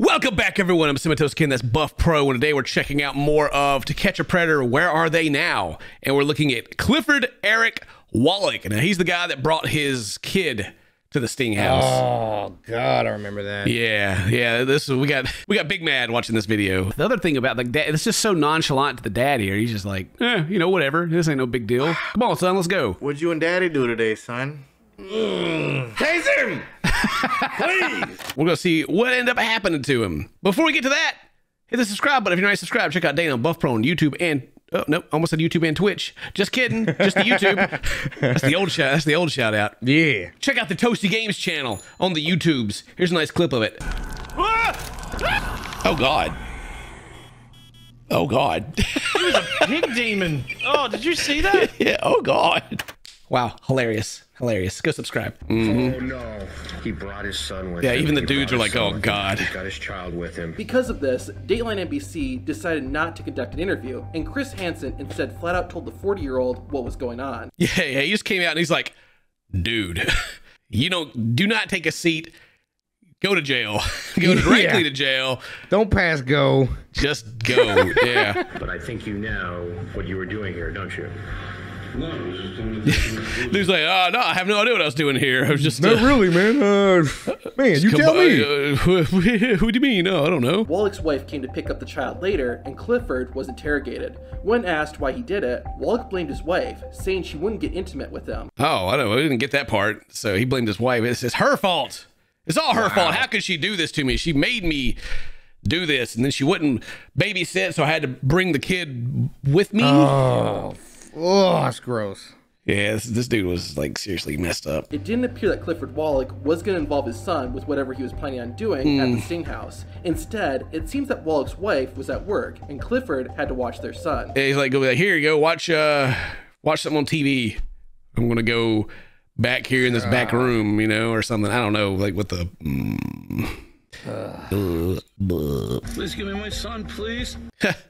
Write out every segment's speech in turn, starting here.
Welcome back, everyone. I'm CinnamonToastKen, that's Buff Pro, and today we're checking out more of To Catch a Predator, Where Are They Now? And we're looking at Clifford Eric Wallach. Now, he's the guy that brought his kid to the Sting house. Oh God, I remember that. Yeah. We got big mad watching this video. The other thing about the dad, it's just so nonchalant to the dad here. He's just like, whatever. This ain't no big deal. Come on, son, let's go. What'd you and Daddy do today, son? Chase him! Please! We're gonna see what ended up happening to him. Before we get to that, hit the subscribe button if you're not subscribed. Check out Dana on Buff Pro on YouTube and almost said YouTube and Twitch. Just kidding. Just the YouTube. That's the old shout. That's the old shout out. Yeah. Check out the Toasty Games channel on the YouTubes. Here's a nice clip of it. Oh God. Oh God. He was a pig demon. Oh, did you see that? Yeah. Oh God. Wow. Hilarious. Go subscribe. Mm-hmm. Oh no, he brought his son with him. Yeah, even the He dudes brought are his like, son oh with him. God. He's got his child with him. Because of this, Dateline NBC decided not to conduct an interview, and Chris Hansen instead flat out told the 40-year-old what was going on. Yeah, he just came out and he's like, dude, do not take a seat. Go to jail. Go directly to jail. Don't pass go. Just go. Yeah. But I think you know what you were doing here, don't you? Dude's like, oh, no, I have no idea what I was doing here. I was just... Not really, man. Man, you tell me. Who do you mean? No, I don't know. Wallach's wife came to pick up the child later, and Clifford was interrogated. When asked why he did it, Wallach blamed his wife, saying she wouldn't get intimate with him. Oh, I didn't get that part. So he blamed his wife. It's her fault. It's all her fault. How could she do this to me? She made me do this, and then she wouldn't babysit, so I had to bring the kid with me. Oh, that's gross. Yeah, this dude was like seriously messed up. It didn't appear that Clifford Wallach was going to involve his son with whatever he was planning on doing at the Sting house. Instead, it seems that Wallach's wife was at work, and Clifford had to watch their son. Yeah, he's like, here you go, watch something on TV. I'm gonna go back here in this back room, or something. I don't know, like with the. Please give me my son, please.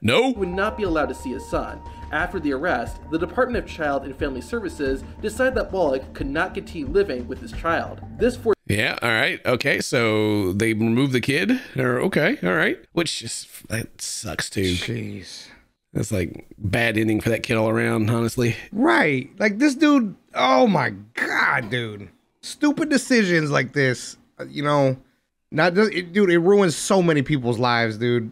No. He would not be allowed to see his son. After the arrest, the Department of Child and Family Services decided that Wallach could not continue living with his child. This forced... Yeah, all right, okay, so they removed the kid, or okay, all right, which just, that sucks too. Jeez. That's like bad ending for that kid all around, honestly. Right. Like this dude, oh my God, dude. Stupid decisions like this, dude, it ruins so many people's lives, dude.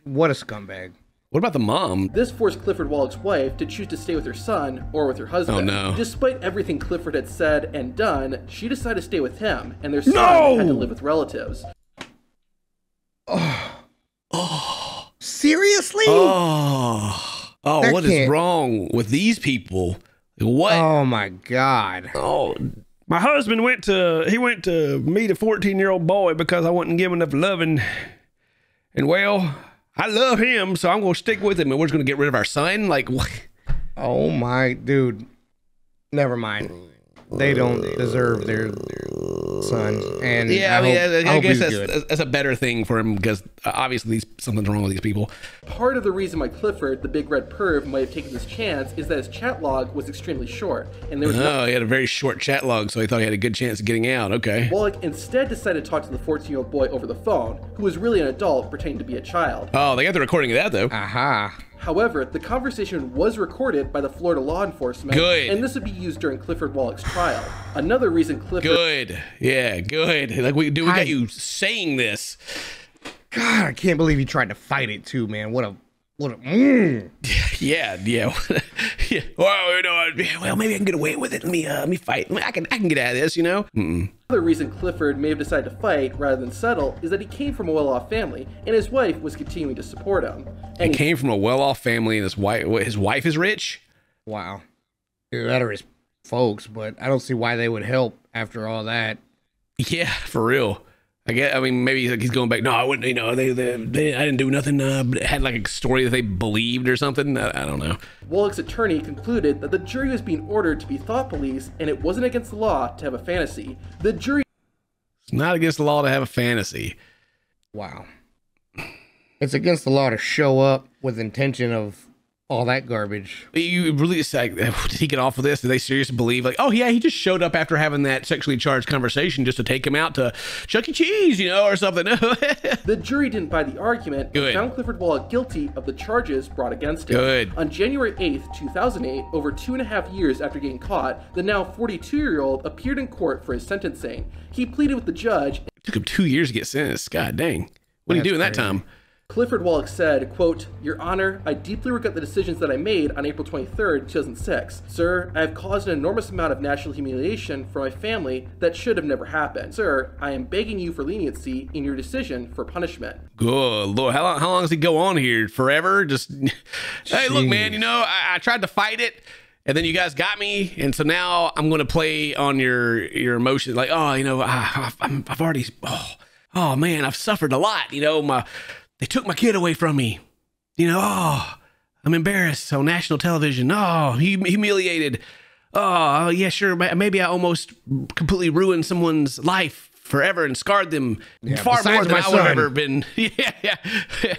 What a scumbag. What about the mom? This forced Clifford Wallach's wife to choose to stay with her son or with her husband. Oh no. Despite everything Clifford had said and done, she decided to stay with him, and their son had to live with relatives. Seriously? What is wrong with these people? What? Oh my God. Oh, my husband went to meet a 14-year-old boy because I wasn't giving enough loving. And well, I love him, so I'm going to stick with him, and we're just going to get rid of our son? Like, what? Oh my, dude. Never mind. They don't deserve their sons. And yeah, I guess that's that's a better thing for him because obviously something's wrong with these people. Part of the reason why Clifford, the big red perv, might have taken this chance is that his chat log was extremely short, and there was he had a very short chat log, so he thought he had a good chance of getting out. Okay. Wallach instead decided to talk to the 14-year-old boy over the phone, who was really an adult pretending to be a child. Oh, they got the recording of that though. Aha. However, the conversation was recorded by the Florida law enforcement, and this would be used during Clifford Wallach's trial. Another reason Clifford... Good. Yeah, good. Like we got you saying this. God, I can't believe he tried to fight it too, man. What a Yeah. Yeah. Well, maybe I can get away with it. Let me fight. I can get out of this, Another reason Clifford may have decided to fight rather than settle is that he came from a well-off family, and his wife was continuing to support him. And he came from a well-off family, and his wife is rich? Wow. Either that or his folks, but I don't see why they would help after all that. Yeah, for real. Maybe he's going back. No, I wouldn't. I didn't do nothing. But it had like a story that they believed or something. I don't know. Wallach's attorney concluded that the jury was being ordered to be thought police, and it wasn't against the law to have a fantasy. The jury. It's not against the law to have a fantasy. Wow. It's against the law to show up with intention of all that garbage. You really like, did he get off of this? Did they seriously believe like, oh yeah, he just showed up after having that sexually charged conversation just to take him out to Chuck E. Cheese, or something? The jury didn't buy the argument and Good. found Clifford Wallach guilty of the charges brought against him. Good. On January 8th, 2008, over 2.5 years after getting caught, the now 42-year-old appeared in court for his sentencing. He pleaded with the judge. It took him 2 years to get sentenced. God dang. What did he do in that time? Clifford Wallach said, quote, "Your Honor, I deeply regret the decisions that I made on April 23rd, 2006. Sir, I have caused an enormous amount of national humiliation for my family that should have never happened. Sir, I am begging you for leniency in your decision for punishment." Good Lord. How long does he go on here? Forever? Just, hey, look, man, I tried to fight it. And then you guys got me, and so now I'm going to play on your emotions. Like, I've already, oh man, I've suffered a lot. They took my kid away from me. I'm embarrassed on national television. Oh, humiliated. Oh, yeah, sure. Maybe I almost completely ruined someone's life forever and scarred them far more than I would have ever been. Yeah,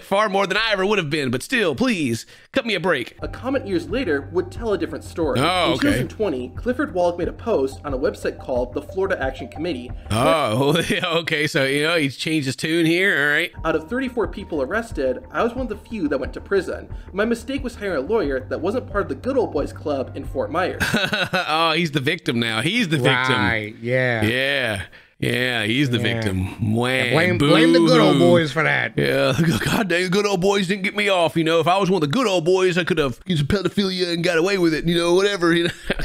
far more than I ever would have been. But still, please, cut me a break. A comment years later would tell a different story. Oh, okay. In 2020, Clifford Wallach made a post on a website called the Florida Action Committee. Oh, okay. So, he's changed his tune here. All right. Out of 34 people arrested, I was one of the few that went to prison. My mistake was hiring a lawyer that wasn't part of the Good Old Boys Club in Fort Myers. Oh, he's the victim now. He's the victim. Right, yeah. Yeah, he's the victim. Blame the good old boys for that. Yeah, God dang, the good old boys didn't get me off. If I was one of the good old boys, I could have used pedophilia and got away with it. Whatever.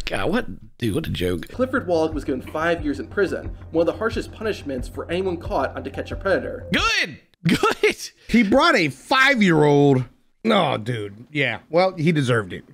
God, what a joke. Clifford Wallach was given 5 years in prison, one of the harshest punishments for anyone caught on To Catch a Predator. Good. He brought a 5-year-old. No, dude. Yeah. Well, he deserved it.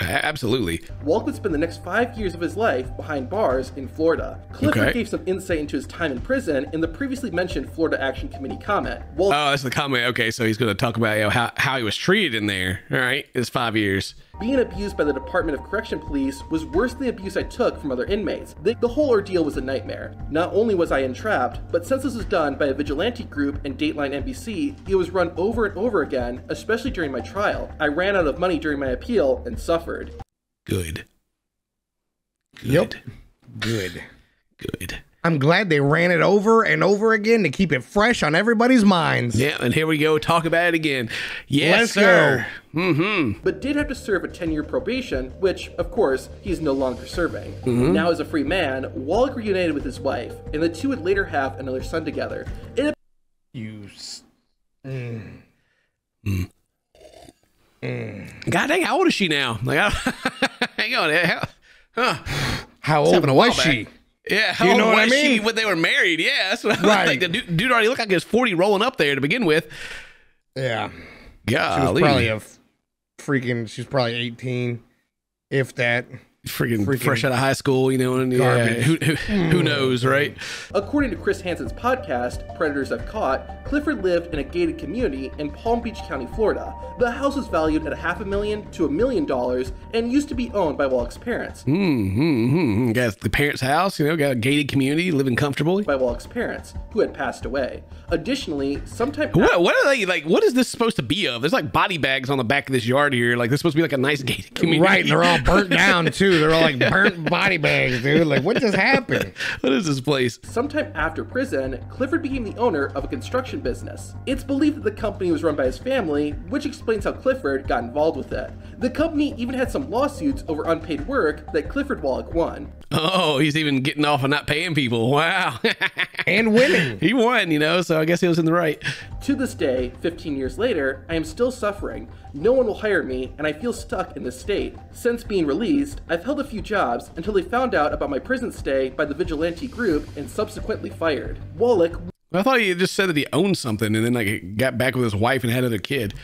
Absolutely. Wallach would spend the next 5 years of his life behind bars in Florida. Clifford gave some insight into his time in prison in the previously mentioned Florida Action Committee comment. Oh, that's the comment. Okay, so he's going to talk about how he was treated in there. All right, it's 5 years. Being abused by the Department of Correction Police was worse than the abuse I took from other inmates. The whole ordeal was a nightmare. Not only was I entrapped, but since this was done by a vigilante group and Dateline NBC, it was run over and over again, especially during my trial. I ran out of money during my appeal and suffered. Good. Yep. Good. I'm glad they ran it over and over again to keep it fresh on everybody's minds. Yeah, and here we go. Talk about it again. Yes, Let's sir. go. Mm-hmm. But did have to serve a 10-year probation, which, of course, he's no longer serving. Now, as a free man, Wallach reunited with his wife, and the two would later have another son together. God dang, how old is she now? Hang on. How old was she? Yeah, how old what was I mean? she when they were married? Yeah, that's what I was Right. like. The dude already looked like he was 40 rolling up there to begin with. Yeah. Golly. She was probably she's probably 18, if that. Freaking fresh out of high school, and who knows, right? According to Chris Hansen's podcast, Predators I've Caught, Clifford lived in a gated community in Palm Beach County, Florida. The house was valued at $500,000 to $1 million and used to be owned by Wallach's parents. Got the parents' house, got a gated community, living comfortably. By Wallach's parents, who had passed away. Additionally, sometime... What are they, like, what is this supposed to be of? There's like body bags on the back of this yard here. Like, this supposed to be like a nice gated community. Right, and they're all burnt down, too. They're all like burnt body bags, dude. Like, what just happened? What is this place? Sometime after prison, Clifford became the owner of a construction business. It's believed that the company was run by his family, which explains how Clifford got involved with it. The company even had some lawsuits over unpaid work that Clifford Wallach won. Oh, he's even getting off on not paying people. Wow. And winning. He won, so I guess he was in the right. To this day, 15 years later, I am still suffering. No one will hire me, and I feel stuck in this state. Since being released, I've held a few jobs until they found out about my prison stay by the vigilante group and subsequently fired. Wallach... I thought he just said that he owned something and then like got back with his wife and had another kid.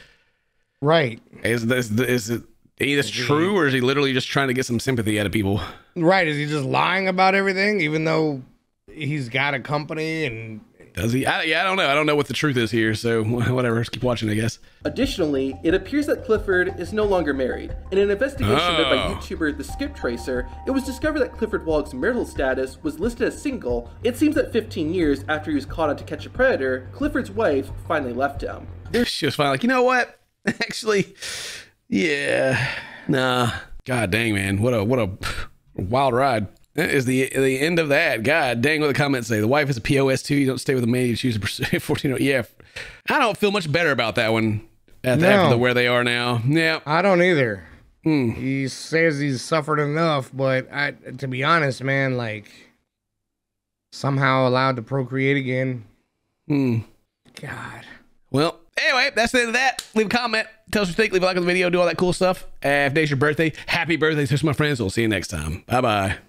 Right. Is this true, or is he literally just trying to get some sympathy out of people? Right. Is he just lying about everything, even though he's got a company and... Does he? I don't know. I don't know what the truth is here, so whatever. Just keep watching, I guess. Additionally, it appears that Clifford is no longer married. In an investigation done by YouTuber The Skip Tracer, it was discovered that Clifford Wallach's marital status was listed as single. It seems that 15 years after he was caught on To Catch a Predator, Clifford's wife finally left him. She was finally like, you know what? Actually, Yeah. Nah. God dang, man. What a wild ride. That is the end of that. God dang, what the comments say. The wife is a POS too. You don't stay with a man. You choose a 14-year-old. Yeah. I don't feel much better about that one after where they are now. Yeah. I don't either. He says he's suffered enough, but to be honest, man, like, somehow allowed to procreate again. God. Well, anyway, that's the end of that. Leave a comment. Tell us what you think. Leave a like on the video. Do all that cool stuff. If today's your birthday, happy birthday to my friends. We'll see you next time. Bye-bye.